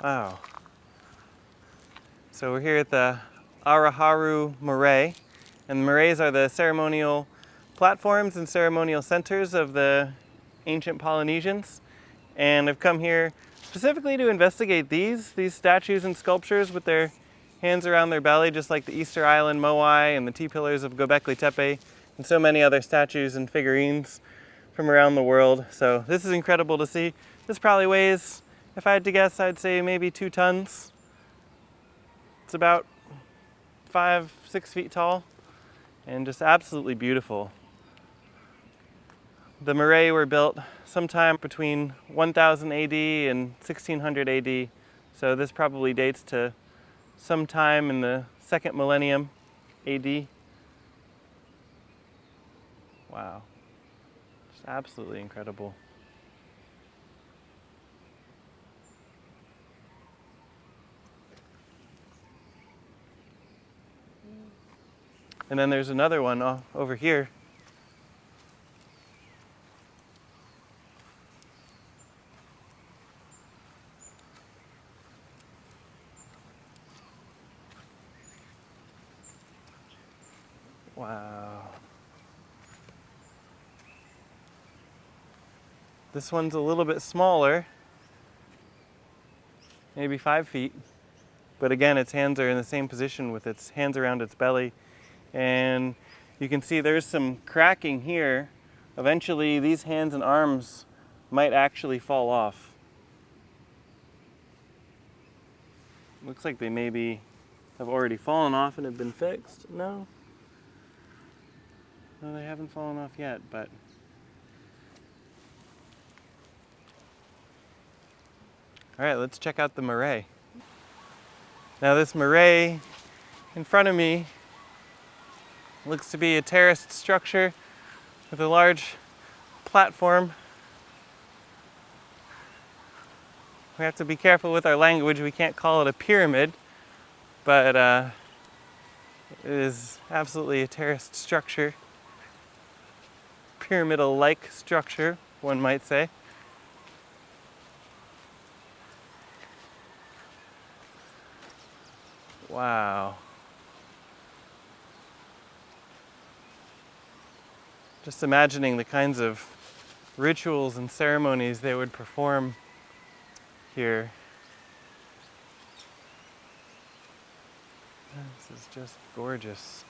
Wow. So we're here at the Araharu marae, and the maraes are the ceremonial platforms and ceremonial centers of the ancient Polynesians. And I've come here specifically to investigate these statues and sculptures with their hands around their belly, just like the Easter Island moai and the T-pillars of Gobekli Tepe, and so many other statues and figurines from around the world. So this is incredible to see. This probably weighs, if I had to guess, I'd say maybe 2 tons. It's about 5-6 feet tall and just absolutely beautiful. The marae were built sometime between 1000 AD and 1600 AD, so this probably dates to sometime in the 2nd millennium AD. Wow, just absolutely incredible. And then there's another one over here. Wow. This one's a little bit smaller, maybe 5 feet. But again, its hands are in the same position with its hands around its belly. And you can see there's some cracking here. Eventually, these hands and arms might actually fall off. Looks like they maybe have already fallen off and have been fixed. No? No, they haven't fallen off yet, but... All right, let's check out the marae. Now this marae in front of me looks to be a terraced structure with a large platform. We have to be careful with our language. We can't call it a pyramid, but it is absolutely a terraced structure. Pyramidal-like structure, one might say. Wow. Just imagining the kinds of rituals and ceremonies they would perform here. This is just gorgeous.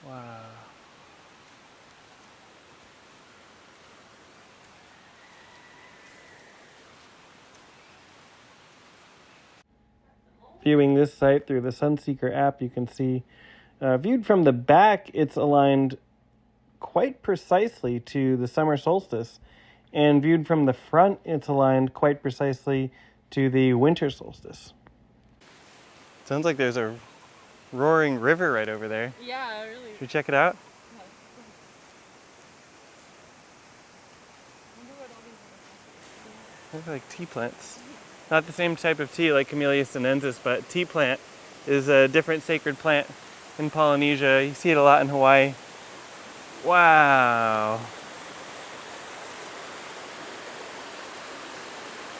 Wow. Viewing this site through the Sunseeker app, you can see, viewed from the back, it's aligned quite precisely to the summer solstice. And viewed from the front, it's aligned quite precisely to the winter solstice. Sounds like there's a roaring river right over there. Yeah, really. Should we check it out? Yeah. Those are like tea plants. Not the same type of tea like Camellia sinensis, but tea plant is a different sacred plant in Polynesia. You see it a lot in Hawaii. Wow.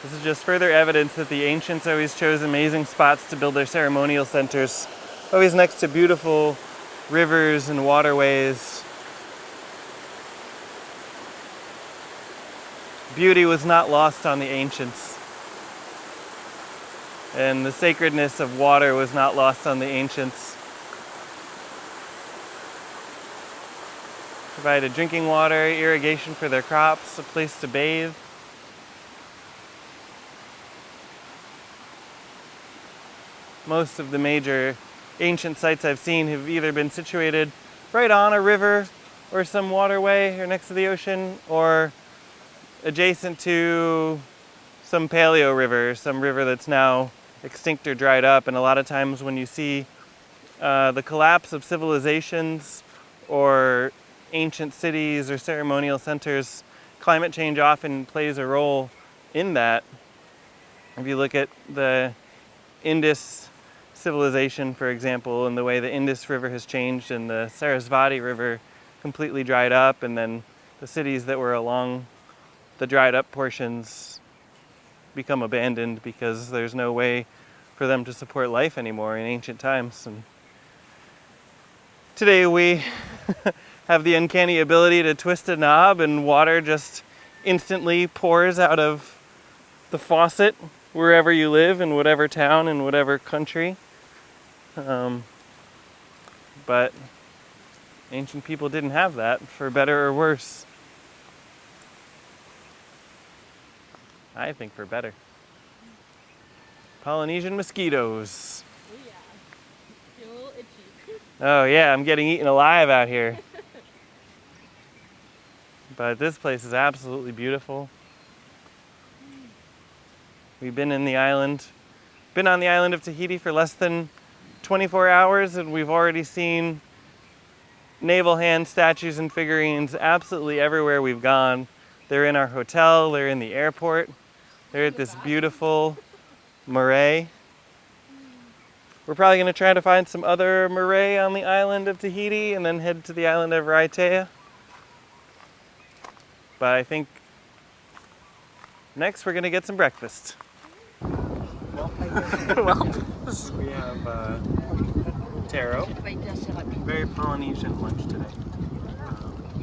This is just further evidence that the ancients always chose amazing spots to build their ceremonial centers. Always next to beautiful rivers and waterways. Beauty was not lost on the ancients. And the sacredness of water was not lost on the ancients. Provided drinking water, irrigation for their crops, a place to bathe. Most of the major ancient sites I've seen have either been situated right on a river or some waterway or next to the ocean, or adjacent to some paleo river, some river that's now extinct or dried up. And a lot of times when you see the collapse of civilizations or ancient cities or ceremonial centers, climate change often plays a role in that. If you look at the Indus civilization, for example, and the way the Indus River has changed and the Sarasvati River completely dried up, and then the cities that were along the dried up portions become abandoned because there's no way for them to support life anymore in ancient times. And today we have the uncanny ability to twist a knob and water just instantly pours out of the faucet wherever you live, in whatever town, in whatever country. But ancient people didn't have that, for better or worse. I think for better. Polynesian mosquitoes. Oh yeah. Feel a little itchy. Oh yeah, I'm getting eaten alive out here. But this place is absolutely beautiful. We've been on the island of Tahiti for less than 24 hours, and we've already seen naval hand statues and figurines absolutely everywhere we've gone. They're in our hotel, they're in the airport, they're at this beautiful marae. We're probably going to try to find some other marae on the island of Tahiti and then head to the island of Raiatea. But I next we're going to get some breakfast. Well, we have taro, very Polynesian lunch today.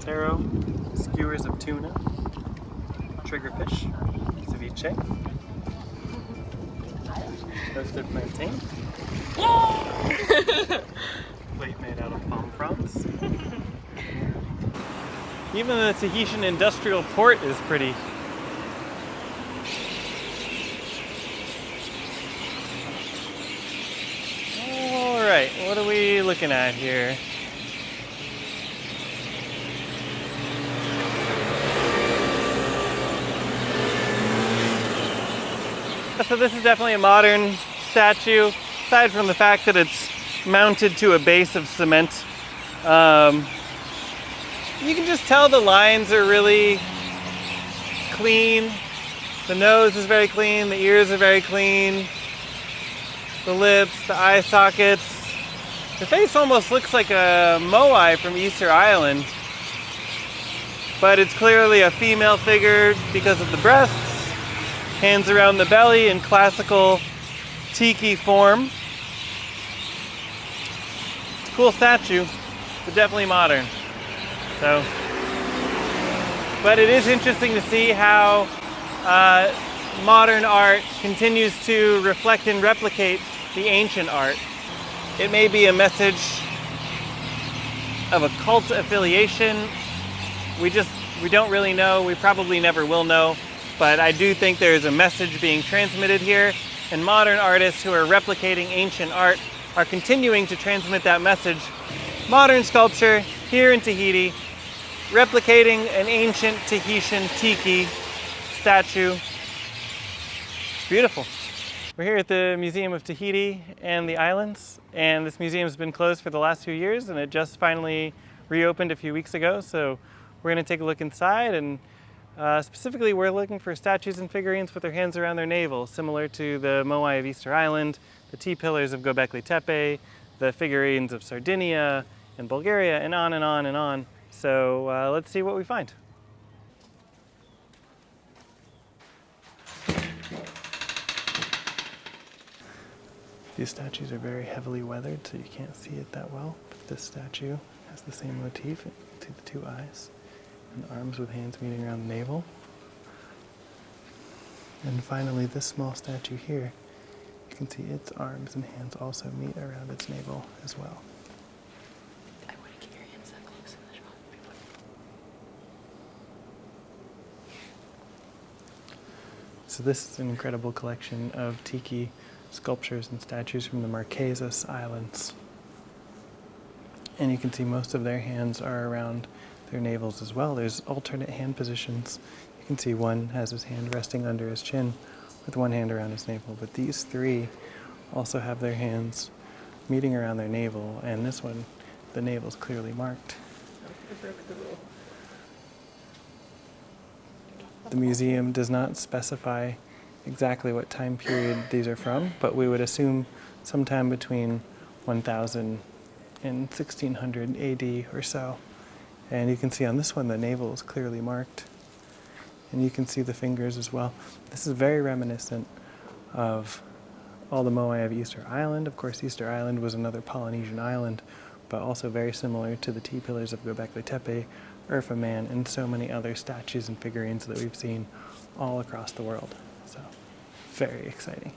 Taro, skewers of tuna, triggerfish, ceviche, roasted plantain, plate made out of palm fronds. Even the Tahitian industrial port is pretty. Alright, what are we looking at here? So this is definitely a modern statue, aside from the fact that it's mounted to a base of cement. You can just tell the lines are really clean. The nose is very clean, the ears are very clean, the lips, the eye sockets. The face almost looks like a moai from Easter Island, but it's clearly a female figure because of the breasts, hands around the belly in classical tiki form. It's a cool statue, but definitely modern. So, but it is interesting to see how modern art continues to reflect and replicate the ancient art. It may be a message of a cult affiliation. We don't really know. We probably never will know. But I do think there's a message being transmitted here, and modern artists who are replicating ancient art are continuing to transmit that message. Modern sculpture here in Tahiti, replicating an ancient Tahitian tiki statue. It's beautiful. We're here at the Museum of Tahiti and the Islands, and this museum has been closed for the last few years, and it just finally reopened a few weeks ago. So we're going to take a look inside, and specifically we're looking for statues and figurines with their hands around their navel, similar to the moai of Easter Island, the T-pillars of Gobekli Tepe, the figurines of Sardinia and Bulgaria, and on and on and on. So let's see what we find. These statues are very heavily weathered, so you can't see it that well. But this statue has the same motif. You can see the two eyes and the arms with hands meeting around the navel. And finally, this small statue here, you can see its arms and hands also meet around its navel as well. I wouldn't keep your hands that close in the shot. So this is an incredible collection of tiki sculptures and statues from the Marquesas Islands. And you can see most of their hands are around their navels as well. There's alternate hand positions. You can see one has his hand resting under his chin with one hand around his navel, but these three also have their hands meeting around their navel, and this one, the navel's clearly marked. The museum does not specify exactly what time period these are from, but we would assume sometime between 1000 and 1600 AD or so. And you can see on this one the navel is clearly marked. And you can see the fingers as well. This is very reminiscent of all the moai of Easter Island. Of course, Easter Island was another Polynesian island, but also very similar to the T-pillars of Gobekli Tepe, Urfa Man, and so many other statues and figurines that we've seen all across the world. So, very exciting.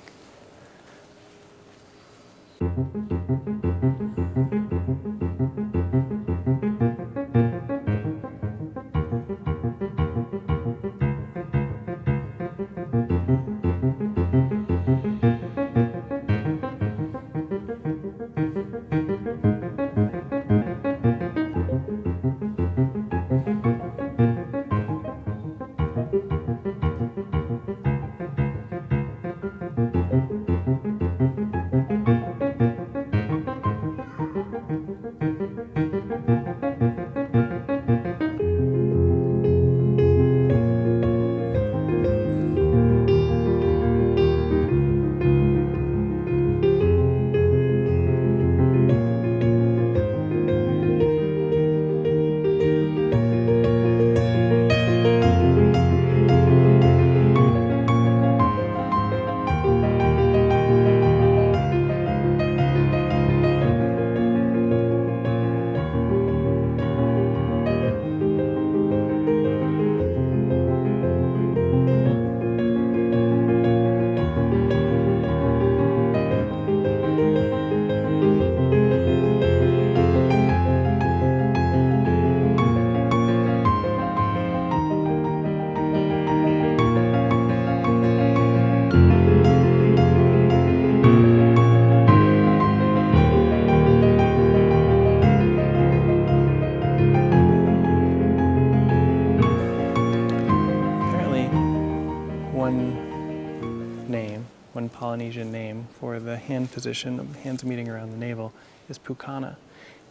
One Polynesian name for the hand position of the hands meeting around the navel is pukana.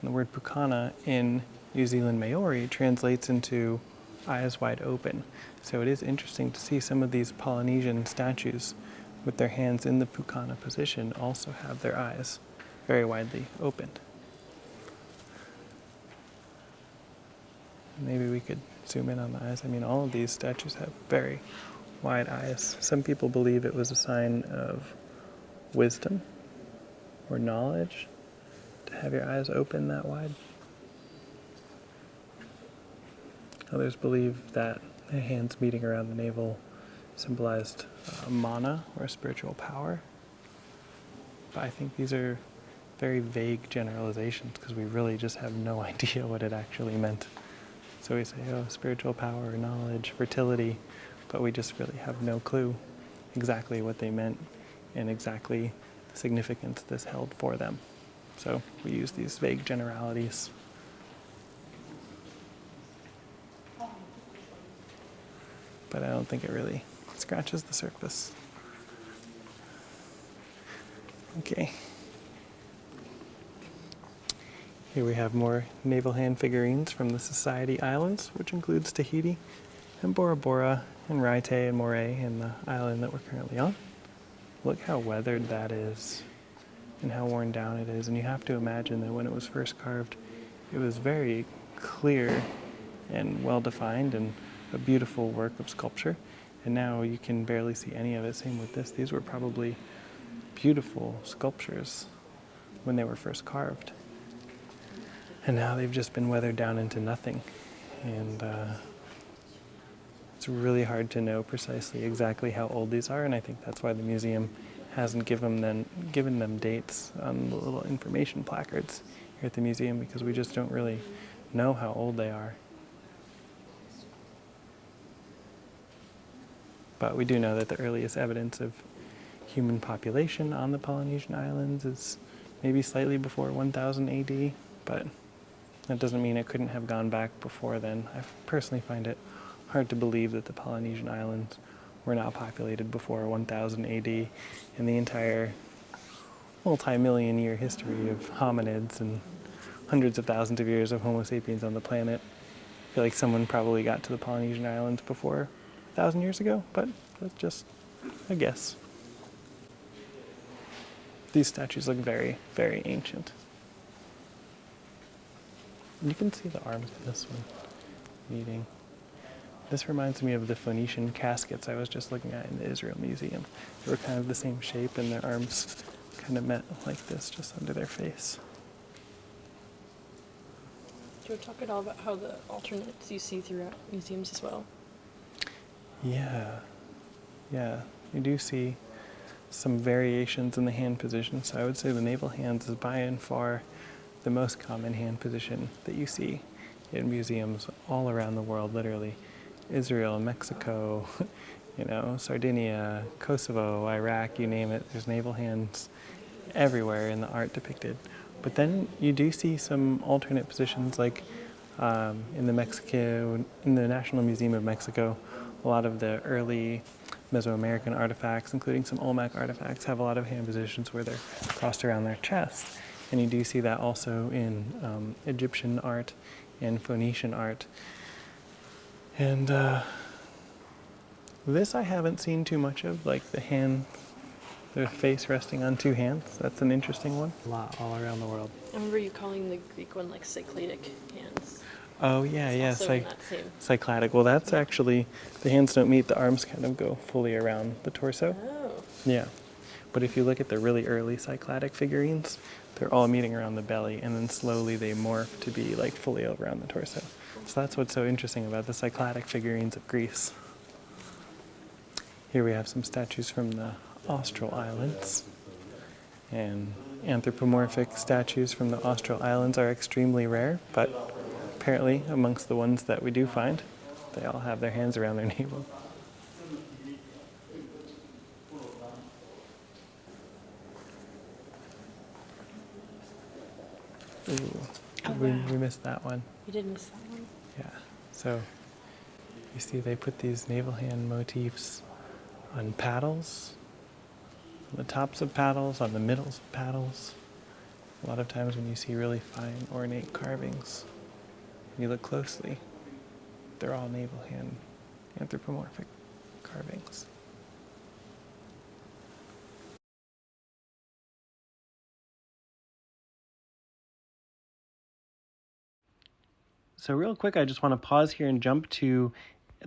And the word pukana in New Zealand Maori translates into eyes wide open. So it is interesting to see some of these Polynesian statues with their hands in the pukana position also have their eyes very widely opened. Maybe we could zoom in on the eyes. I mean, all of these statues have very wide eyes. Some people believe it was a sign of wisdom or knowledge to have your eyes open that wide. Others believe that the hands meeting around the navel symbolized mana or spiritual power. But I think these are very vague generalizations because we really just have no idea what it actually meant. So we say, oh, spiritual power, knowledge, fertility, but we just really have no clue exactly what they meant and exactly the significance this held for them. So we use these vague generalities. But I don't think it really scratches the surface. Okay. Here we have more naval hand figurines from the Society Islands, which includes Tahiti and Bora Bora and Raite and Moray and the island that we're currently on. Look how weathered that is and how worn down it is. And you have to imagine that when it was first carved, it was very clear and well-defined and a beautiful work of sculpture. And now you can barely see any of it. Same with this. These were probably beautiful sculptures when they were first carved. And now they've just been weathered down into nothing. And it's really hard to know precisely exactly how old these are, and I think that's why the museum hasn't given them dates on the little information placards here at the museum, because we just don't really know how old they are. But we do know that the earliest evidence of human population on the Polynesian islands is maybe slightly before 1000 AD, but that doesn't mean it couldn't have gone back before then. I personally find it hard to believe that the Polynesian islands were not populated before 1000 AD, and the entire multi-million year history of hominids and hundreds of thousands of years of Homo sapiens on the planet. I feel like someone probably got to the Polynesian islands before 1,000 years ago, but that's just a guess. These statues look very, very ancient. You can see the arms in this one meeting. This reminds me of the Phoenician caskets I was just looking at in the Israel Museum. They were kind of the same shape and their arms kind of met like this just under their face. Do you want to talk at all about how the alternates you see throughout museums as well? Yeah, you do see some variations in the hand position. So I would say the navel hands is by and far the most common hand position that you see in museums all around the world, literally. Israel, Mexico, Sardinia, Kosovo, Iraq, you name it. There's navel hands everywhere in the art depicted. But then you do see some alternate positions, like in the National Museum of Mexico. A lot of the early Mesoamerican artifacts, including some Olmec artifacts, have a lot of hand positions where they're crossed around their chest. And you do see that also in Egyptian art and Phoenician art. And this I haven't seen too much of, like the face resting on two hands. That's an interesting one. A lot all around the world. I remember you calling the Greek one like cycladic hands. Oh yeah, It's also in that same. Cycladic. Well, that's actually, the hands don't meet, the arms kind of go fully around the torso. Oh. Yeah. But if you look at the really early cycladic figurines, they're all meeting around the belly, and then slowly they morph to be like fully around the torso. So that's what's so interesting about the cycladic figurines of Greece. Here we have some statues from the Austral Islands. And anthropomorphic statues from the Austral Islands are extremely rare, but apparently amongst the ones that we do find, they all have their hands around their navel. Ooh, we missed that one. You did miss that one. Yeah, so you see they put these navel hand motifs on paddles, on the tops of paddles, on the middles of paddles. A lot of times when you see really fine ornate carvings, when you look closely, they're all navel hand anthropomorphic carvings. So real quick, I just want to pause here and jump to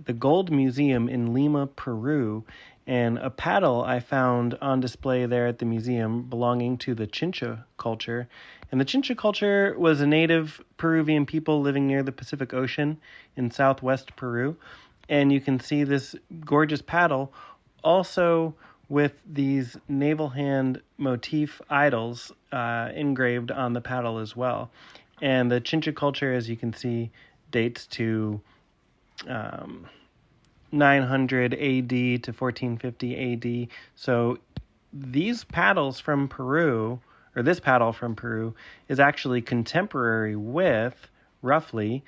the Gold Museum in Lima, Peru, and a paddle I found on display there at the museum belonging to the Chincha culture. And the Chincha culture was a native Peruvian people living near the Pacific Ocean in southwest Peru. And you can see this gorgeous paddle also with these navel hand motif idols engraved on the paddle as well. And the Chincha culture, as you can see, dates to 900 AD to 1450 AD. So these paddles from Peru, or this paddle from Peru, is actually contemporary with, roughly,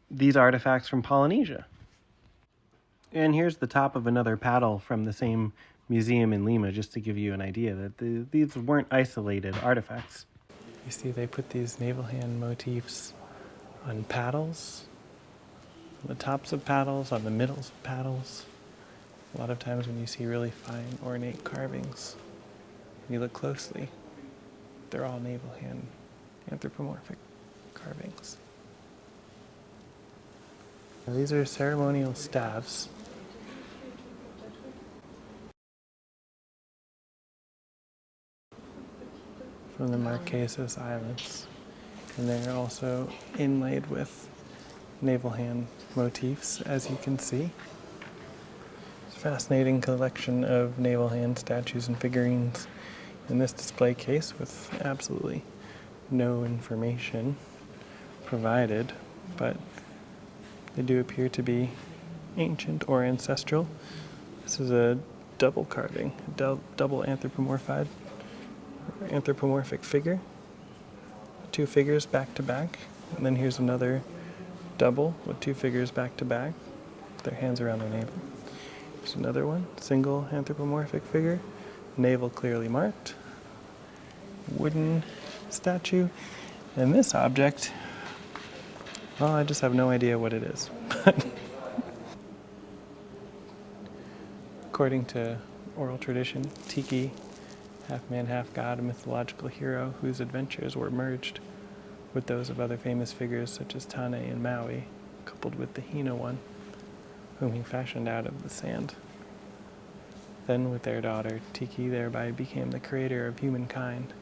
these artifacts from Polynesia. And here's the top of another paddle from the same museum in Lima, just to give you an idea that these weren't isolated artifacts. You see they put these navel hand motifs on paddles, on the tops of paddles, on the middles of paddles. A lot of times when you see really fine ornate carvings, when you look closely, they're all navel hand anthropomorphic carvings. Now, these are ceremonial staves. From the Marquesas Islands, and they're also inlaid with navel hand motifs, as you can see. It's a fascinating collection of navel hand statues and figurines in this display case with absolutely no information provided, but they do appear to be ancient or ancestral. This is a double carving, double anthropomorphic figure, two figures back to back, and then here's another double with two figures back to back, their hands around their navel. Here's another one, single anthropomorphic figure, navel clearly marked, wooden statue, and this object, well, I just have no idea what it is. According to oral tradition, Tiki, half man, half god, a mythological hero whose adventures were merged with those of other famous figures such as Tane and Maui, coupled with the Hina one. whom he fashioned out of the sand. Then with their daughter, Tiki thereby became the creator of humankind.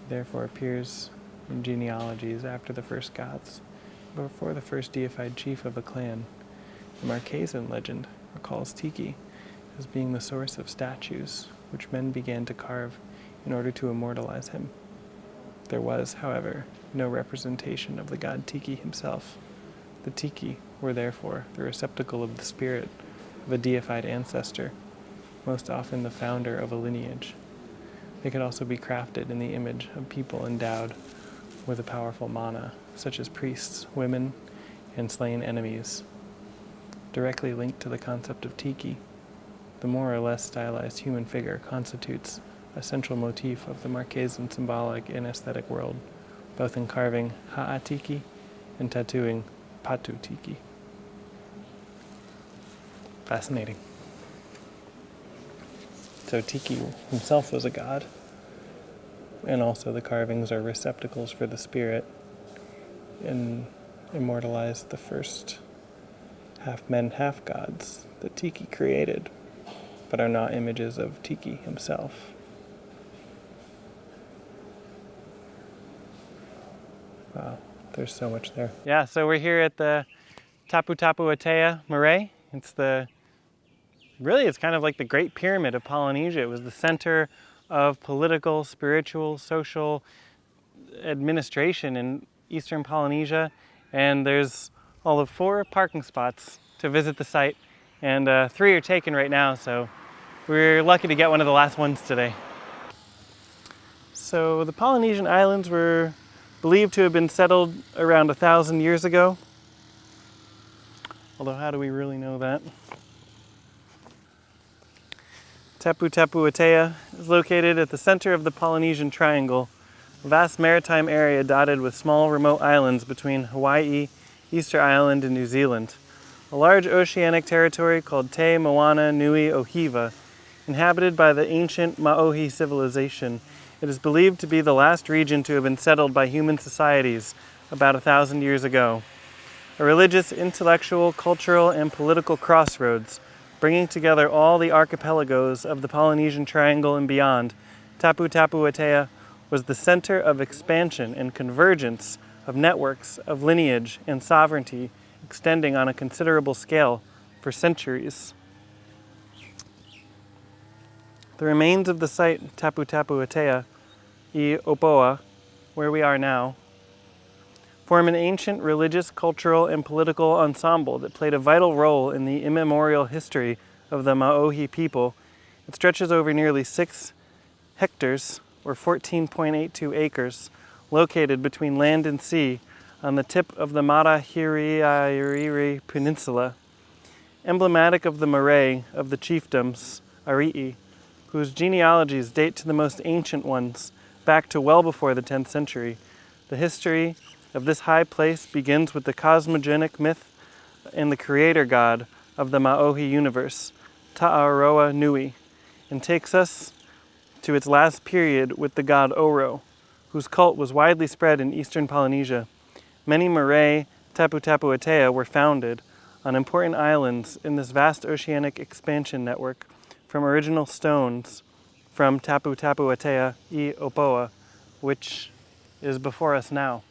He therefore appears in genealogies after the first gods, before the first deified chief of a clan. The Marquesan legend recalls Tiki as being the source of statues, which men began to carve in order to immortalize him. There was, however, no representation of the god Tiki himself. The Tiki were therefore the receptacle of the spirit of a deified ancestor, most often the founder of a lineage. They could also be crafted in the image of people endowed with a powerful mana, such as priests, women, and slain enemies. Directly linked to the concept of Tiki, the more or less stylized human figure constitutes a central motif of the Marquesan symbolic and aesthetic world, both in carving Ha'atiki and tattooing Patu Tiki. Fascinating. So Tiki himself was a god, and also the carvings are receptacles for the spirit, and immortalize the first half-men, half-gods that Tiki created, but are not images of Tiki himself. Wow, there's so much there. Yeah, so we're here at the Taputapuatea marae. It's kind of like the Great Pyramid of Polynesia. It was the center of political, spiritual, social administration in eastern Polynesia. And there's all of 4 parking spots to visit the site. And 3 are taken right now, so we're lucky to get one of the last ones today. So the Polynesian islands were believed to have been settled around 1,000 years ago. Although how do we really know that? Taputapuatea is located at the center of the Polynesian Triangle, a vast maritime area dotted with small remote islands between Hawaii, Easter Island, and New Zealand. A large oceanic territory called Te Moana Nui Ohiva, inhabited by the ancient Maohi civilization. It is believed to be the last region to have been settled by human societies about 1,000 years ago. A religious, intellectual, cultural, and political crossroads, bringing together all the archipelagos of the Polynesian Triangle and beyond, Taputapuatea was the center of expansion and convergence of networks of lineage and sovereignty extending on a considerable scale for centuries. The remains of the site Taputapuatea I Opoa, where we are now, form an ancient religious, cultural, and political ensemble that played a vital role in the immemorial history of the Maohi people. It stretches over nearly 6 hectares, or 14.82 acres, located between land and sea on the tip of the Marahiriiri Peninsula. Emblematic of the marae of the chiefdoms, Ari'i, whose genealogies date to the most ancient ones, back to well before the 10th century. The history of this high place begins with the cosmogonic myth and the creator god of the Maohi universe, Ta'aroa Nui, and takes us to its last period with the god Oro, whose cult was widely spread in eastern Polynesia. Many marae Taputapuatea were founded on important islands in this vast oceanic expansion network from original stones from Taputapuatea I Opoa, which is before us now.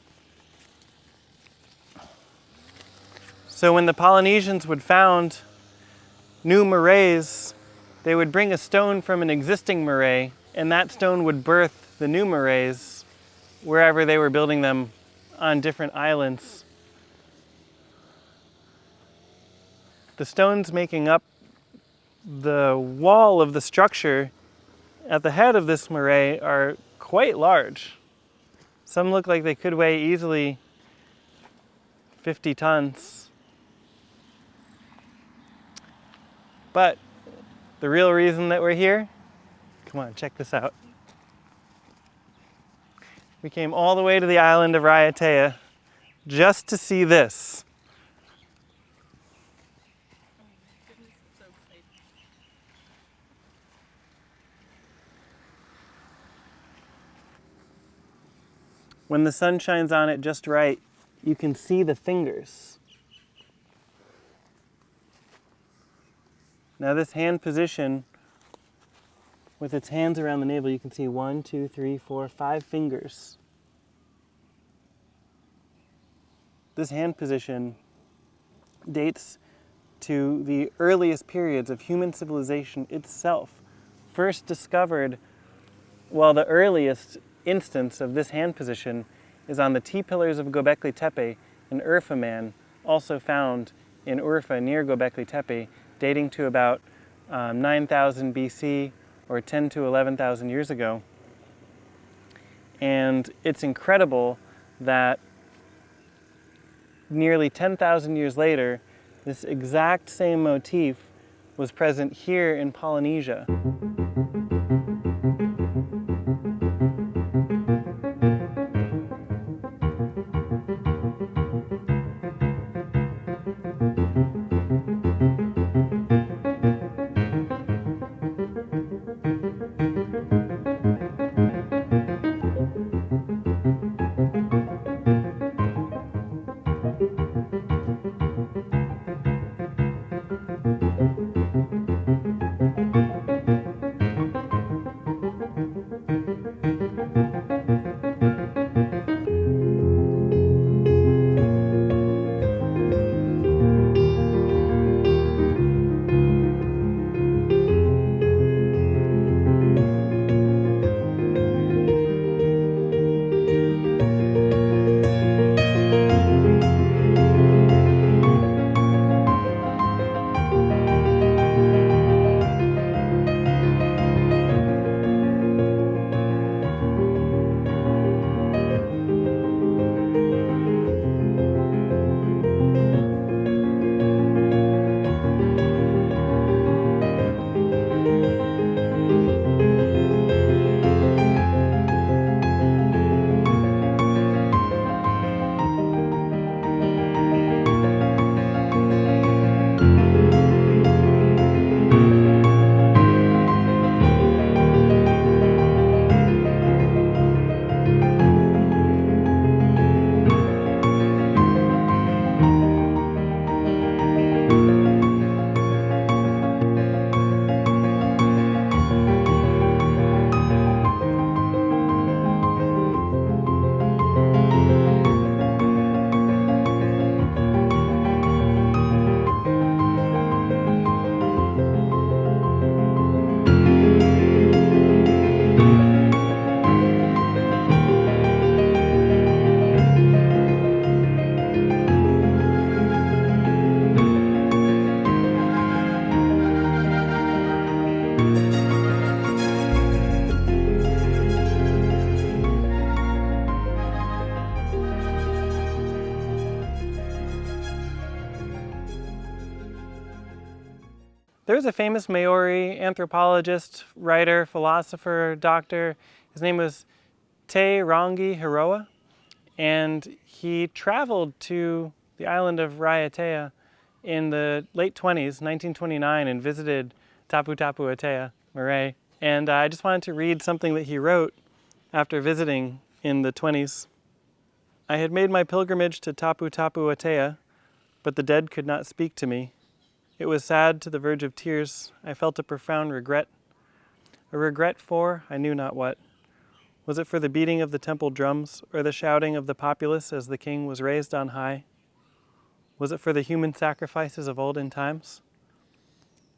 So when the Polynesians would found new maraes, they would bring a stone from an existing marae, and that stone would birth the new maraes wherever they were building them on different islands. The stones making up the wall of the structure at the head of this marae are quite large. Some look like they could weigh easily 50 tons. But the real reason that we're here, come on, check this out. We came all the way to the island of Raiatea just to see this. When the sun shines on it just right, you can see the fingers. Now this hand position, with its hands around the navel, you can see 1, 2, 3, 4, 5 fingers. This hand position dates to the earliest periods of human civilization itself. First discovered, well, the earliest instance of this hand position is on the T-pillars of Gobekli Tepe, an Urfa man, also found in Urfa near Gobekli Tepe, dating to about 9,000 BC or 10 to 11,000 years ago. And it's incredible that nearly 10,000 years later, this exact same motif was present here in Polynesia. There was a famous Maori anthropologist, writer, philosopher, doctor. His name was Te Rangi Hiroa, and he traveled to the island of Raiatea in the late 20s, 1929, and visited Taputapuatea, marae. And I just wanted to read something that he wrote after visiting in the 20s. I had made my pilgrimage to Taputapuatea, but the dead could not speak to me. It was sad to the verge of tears. I felt a profound regret. A regret for I knew not what. Was it for the beating of the temple drums, or the shouting of the populace as the king was raised on high? Was it for the human sacrifices of olden times?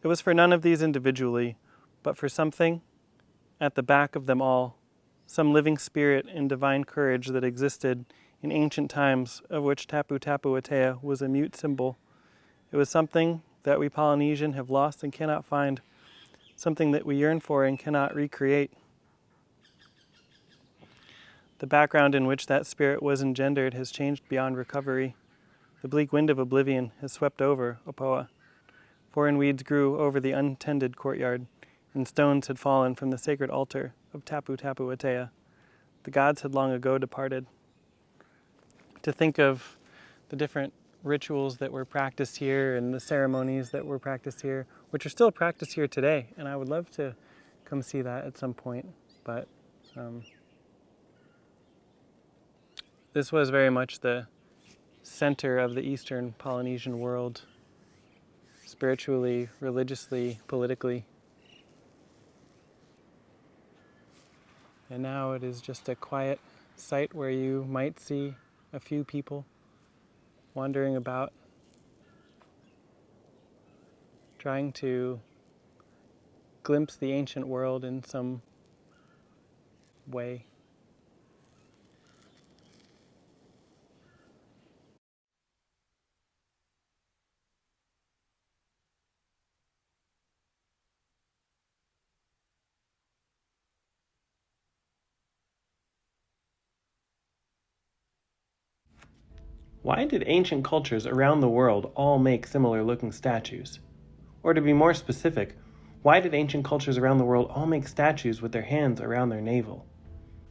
It was for none of these individually, but for something at the back of them all, some living spirit and divine courage that existed in ancient times, of which Taputapuatea was a mute symbol. It was something that we Polynesian have lost and cannot find, something that we yearn for and cannot recreate. The background in which that spirit was engendered has changed beyond recovery. The bleak wind of oblivion has swept over Opoa. Foreign weeds grew over the untended courtyard, and stones had fallen from the sacred altar of Taputapuatea. The gods had long ago departed. To think of the different rituals that were practiced here and the ceremonies that were practiced here, which are still practiced here today, and I would love to come see that at some point, but this was very much the center of the Eastern Polynesian world. It's spiritually, religiously, politically. And now it is just a quiet site where you might see a few people wandering about, trying to glimpse the ancient world in some way. Why did ancient cultures around the world all make similar looking statues? Or to be more specific, why did ancient cultures around the world all make statues with their hands around their navel?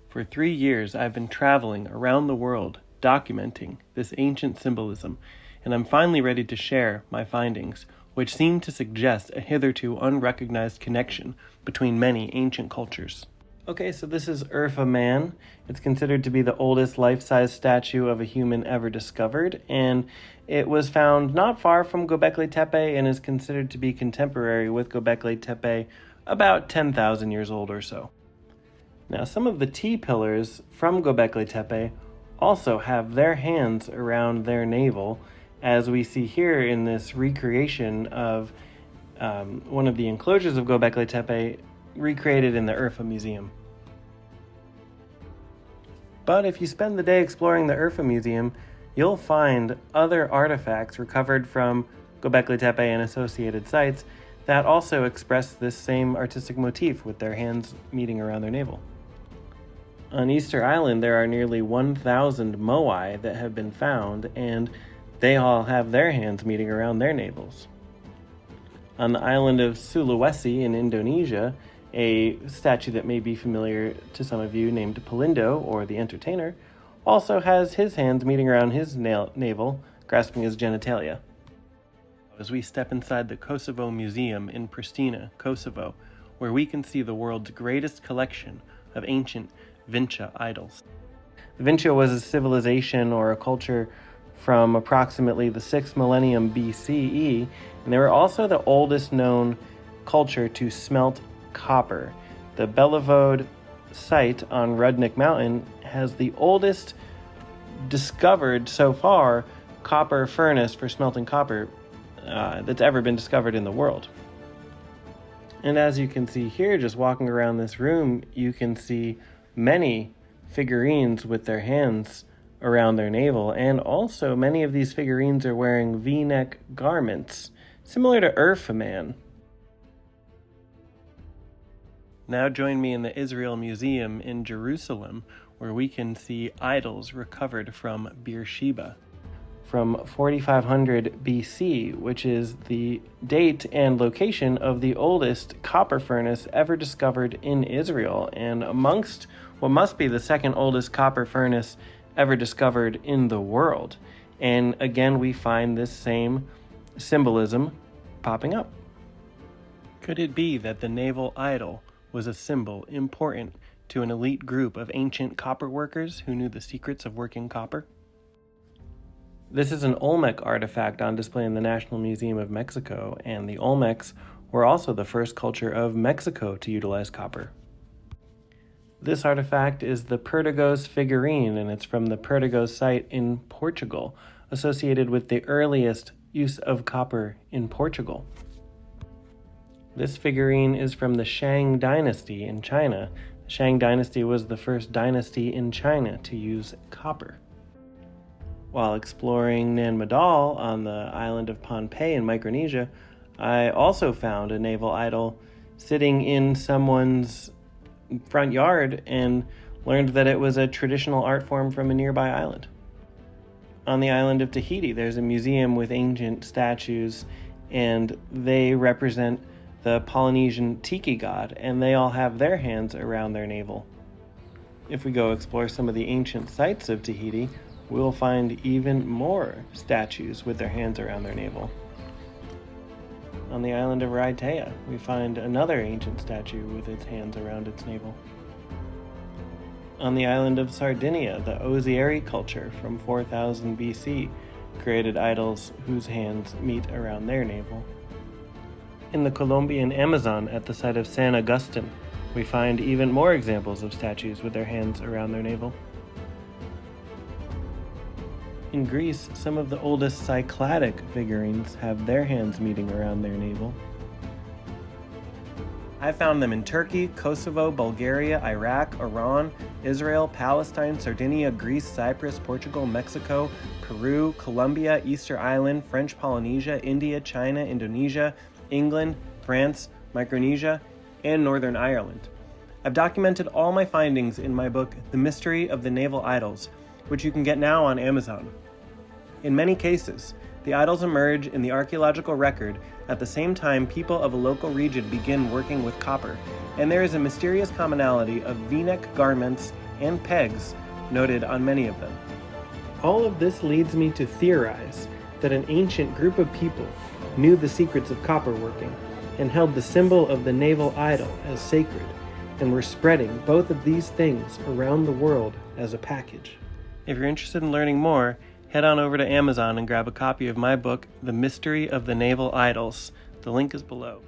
For 3 years, I've been traveling around the world documenting this ancient symbolism, and I'm finally ready to share my findings, which seem to suggest a hitherto unrecognized connection between many ancient cultures. Okay, so this is Urfa Man. It's considered to be the oldest life-size statue of a human ever discovered, and it was found not far from Gobekli Tepe and is considered to be contemporary with Gobekli Tepe, about 10,000 years old or so. Now, some of the T-pillars from Gobekli Tepe also have their hands around their navel, as we see here in this recreation of one of the enclosures of Gobekli Tepe recreated in the Urfa Museum. But if you spend the day exploring the Urfa Museum, you'll find other artifacts recovered from Gobekli Tepe and associated sites that also express this same artistic motif with their hands meeting around their navel. On Easter Island, there are nearly 1,000 moai that have been found, and they all have their hands meeting around their navels. On the island of Sulawesi in Indonesia, a statue that may be familiar to some of you named Polindo, or the Entertainer, also has his hands meeting around his navel, grasping his genitalia. As we step inside the Kosovo Museum in Pristina, Kosovo, where we can see the world's greatest collection of ancient Vinca idols. The Vinca was a civilization or a culture from approximately the 6th millennium BCE, and they were also the oldest known culture to smelt copper. The Belivode site on Rudnik Mountain has the oldest discovered so far copper furnace for smelting copper that's ever been discovered in the world. And as you can see here, just walking around this room, you can see many figurines with their hands around their navel, and also many of these figurines are wearing V-neck garments, similar to Urfa Man. Now join me in the Israel Museum in Jerusalem, where we can see idols recovered from Beersheba from 4500 BC, which is the date and location of the oldest copper furnace ever discovered in Israel, and amongst what must be the second oldest copper furnace ever discovered in the world. And again, we find this same symbolism popping up. Could it be that the naval idol was a symbol important to an elite group of ancient copper workers who knew the secrets of working copper? This is an Olmec artifact on display in the National Museum of Mexico, and the Olmecs were also the first culture of Mexico to utilize copper. This artifact is the Perdigos figurine, and it's from the Perdigos site in Portugal, associated with the earliest use of copper in Portugal. This figurine is from the Shang dynasty in China. The Shang dynasty was the first dynasty in China to use copper. While exploring Nan Madol on the island of Pohnpei in Micronesia, I also found a naval idol sitting in someone's front yard and learned that it was a traditional art form from a nearby island. On the island of Tahiti, there's a museum with ancient statues, and they represent the Polynesian tiki god, and they all have their hands around their navel. If we go explore some of the ancient sites of Tahiti, we'll find even more statues with their hands around their navel. On the island of Raiatea, we find another ancient statue with its hands around its navel. On the island of Sardinia, the Ozieri culture from 4000 BC created idols whose hands meet around their navel. In the Colombian Amazon, at the site of San Agustin, we find even more examples of statues with their hands around their navel. In Greece, some of the oldest Cycladic figurines have their hands meeting around their navel. I found them in Turkey, Kosovo, Bulgaria, Iraq, Iran, Israel, Palestine, Sardinia, Greece, Cyprus, Portugal, Mexico, Peru, Colombia, Easter Island, French Polynesia, India, China, Indonesia, England, France, Micronesia, and Northern Ireland. I've documented all my findings in my book, The Mystery of the Naval Idols, which you can get now on Amazon. In many cases, the idols emerge in the archaeological record at the same time people of a local region begin working with copper, and there is a mysterious commonality of V-neck garments and pegs noted on many of them. All of this leads me to theorize that an ancient group of people knew the secrets of copper working and held the symbol of the naval idol as sacred, and were spreading both of these things around the world as a package. If you're interested in learning more, head on over to Amazon and grab a copy of my book, The Mystery of the Naval Idols. The link is below.